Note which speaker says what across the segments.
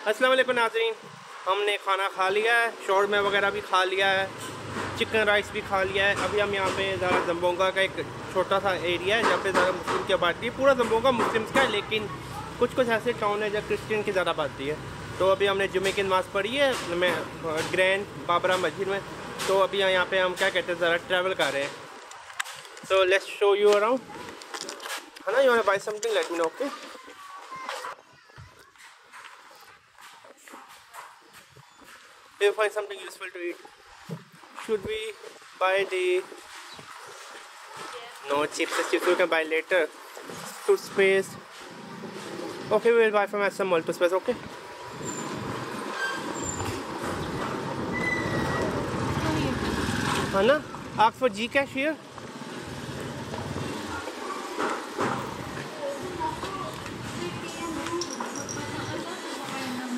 Speaker 1: अस्सलाम वालेकुम नाज़रीन, हमने खाना खा लिया है, शौरमा वगैरह भी खा लिया है, चिकन राइस भी खा लिया है। अभी हम यहाँ पे ज़रा जम्बोंगा का एक छोटा सा एरिया है जहाँ पे ज़रा मुस्लिम की आबादी है। पूरा जम्बोंगा मुस्लिम्स का है, लेकिन कुछ कुछ ऐसे टाउन है जहाँ क्रिश्चियन की ज़्यादा आबादी है। तो अभी हमने जुमे की नमाज़ पढ़ी है मैं ग्रैंड बाबरा मस्जिद में। तो अभी यहाँ पे हम क्या कहते हैं ज़रा ट्रैवल कर रहे हैं। So let's show you around, है ना। You want to buy something, let me know, okay. We'll find something useful to eat. Should we buy the no chips? Chips we can buy later. Toothpaste. Okay, we'll buy from SM Mall toothpaste. Okay. Anna, ask for Gcash here.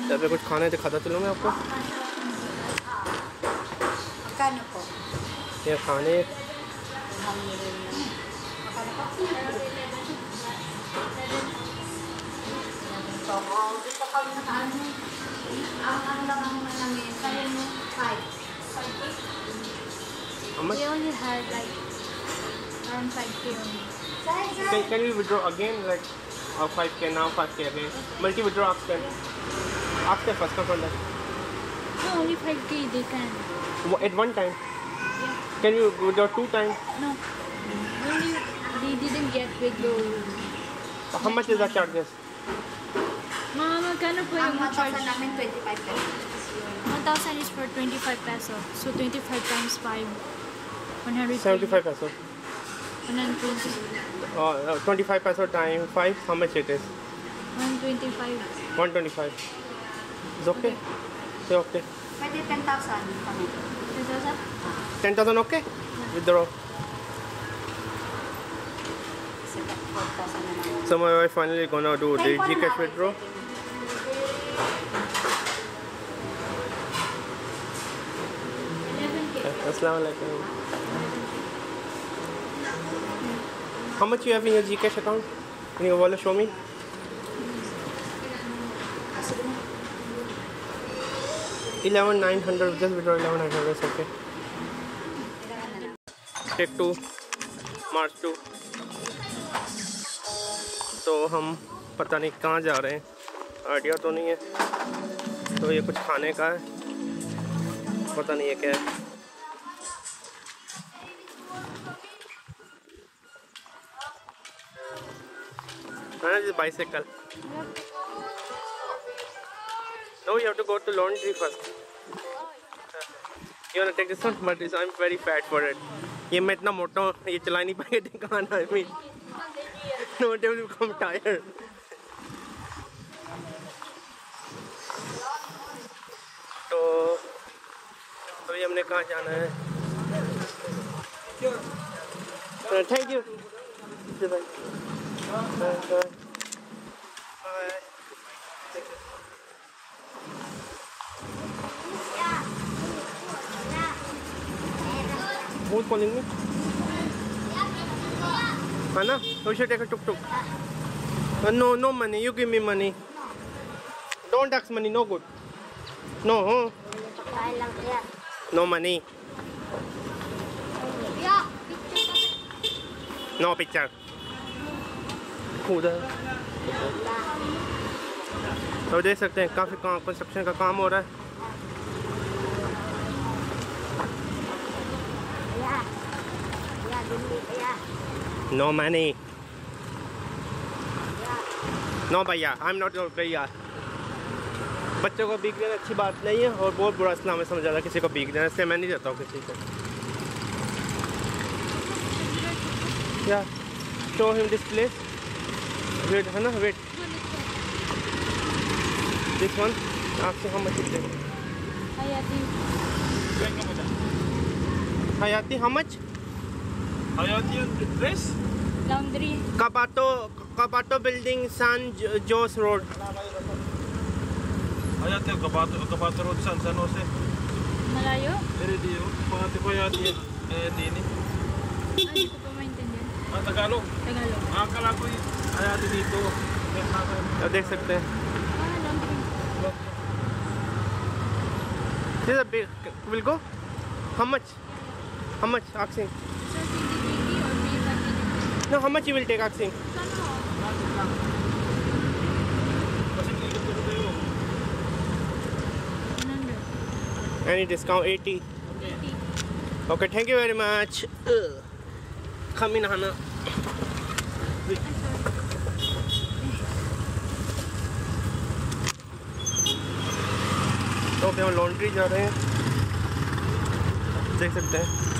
Speaker 1: जब कुछ खाना है दिखाता चलूँ मैं आपको। ये खाने
Speaker 2: We only had like around 5K only.
Speaker 1: Can we withdraw again, like 5K now, 5K again? Multi withdraw after. After first come from that.
Speaker 2: No, only 5K they can.
Speaker 1: At one time?
Speaker 2: Yeah.
Speaker 1: Can you withdraw 2 times?
Speaker 2: No. Only they didn't get withdraw.
Speaker 1: How much is the charges?
Speaker 2: Mama, magkano po yung charge?
Speaker 3: 1,000 namin 25 pesos.
Speaker 2: 1,000 is for 25 peso. So 25 times 5. 100.
Speaker 1: 75 peso.
Speaker 2: 120.
Speaker 1: 25 peso times 5, how much it is?
Speaker 2: 125.
Speaker 1: 125. It's okay? Say okay.
Speaker 3: Pwede 10,000 kami.
Speaker 2: 10,000?
Speaker 1: 10,000 okay? Withdraw.
Speaker 3: Kasi 4,000 na naman.
Speaker 1: So my wife finally gonna do the Gcash withdraw. Assalamualaikum. How much you have in your Gcash account? Can you wallet show me? $11,900. Just withdraw $11,900. It's okay. Take 2, March 2. तो हम पता नहीं कहाँ जा रहे हैं, idea तो नहीं है। तो ये कुछ खाने का है, पता नहीं है क्या है। Bicycle. No, you have to go to laundry first. You wanna take this one? But I'm very fat for it. ये मैं इतना मोटा हूँ, ये चला नहीं पाएगा खाना। I mean, no one will become tired. तो अभी हमने कहाँ जाना है? Thank you. Who's calling me? Anna, we should take a tuk-tuk. No money. You give me money. Don't ask money. No good. No. No money. No picture. उधर तो देख सकते हैं काफ़ी कंस्ट्रक्शन का काम हो रहा है। नो मनी, नो भैया, आई एम नॉट भैया। बच्चों को भीग देना अच्छी बात नहीं है और बहुत बुरा इस्लाम में समझा था किसी को भीग देना, इससे मैं नहीं देता हूँ किसी को। या show him this place. Wait है ना, वेट दिस वन। आपसे हम मच देंगे। Hayati, how much?
Speaker 4: Hayati dress?
Speaker 2: Laundry.
Speaker 1: Kabato building, San Jose Road.
Speaker 4: Hayati Kabato Road, San Jose.
Speaker 2: Malayo?
Speaker 4: Very dear. Pati ko Hayati dini.
Speaker 2: Hindi ko pa maintindihan.
Speaker 4: Tagalog.
Speaker 2: Tagalog.
Speaker 4: Akala ko Hayati dito.
Speaker 1: देख सकते हैं।
Speaker 2: Laundry.
Speaker 1: This is a big. Will go? How much? How much? Asking.
Speaker 2: Sir, 20 or 25
Speaker 1: No, how much you will take? Asking.
Speaker 4: Kasi ikot ko tayo.
Speaker 2: 100.
Speaker 1: Any discount? 80.
Speaker 2: 80.
Speaker 1: Okay, thank you very much. Come in, Hana. तो अभी हम laundry जा रहे हैं, देख सकते हैं।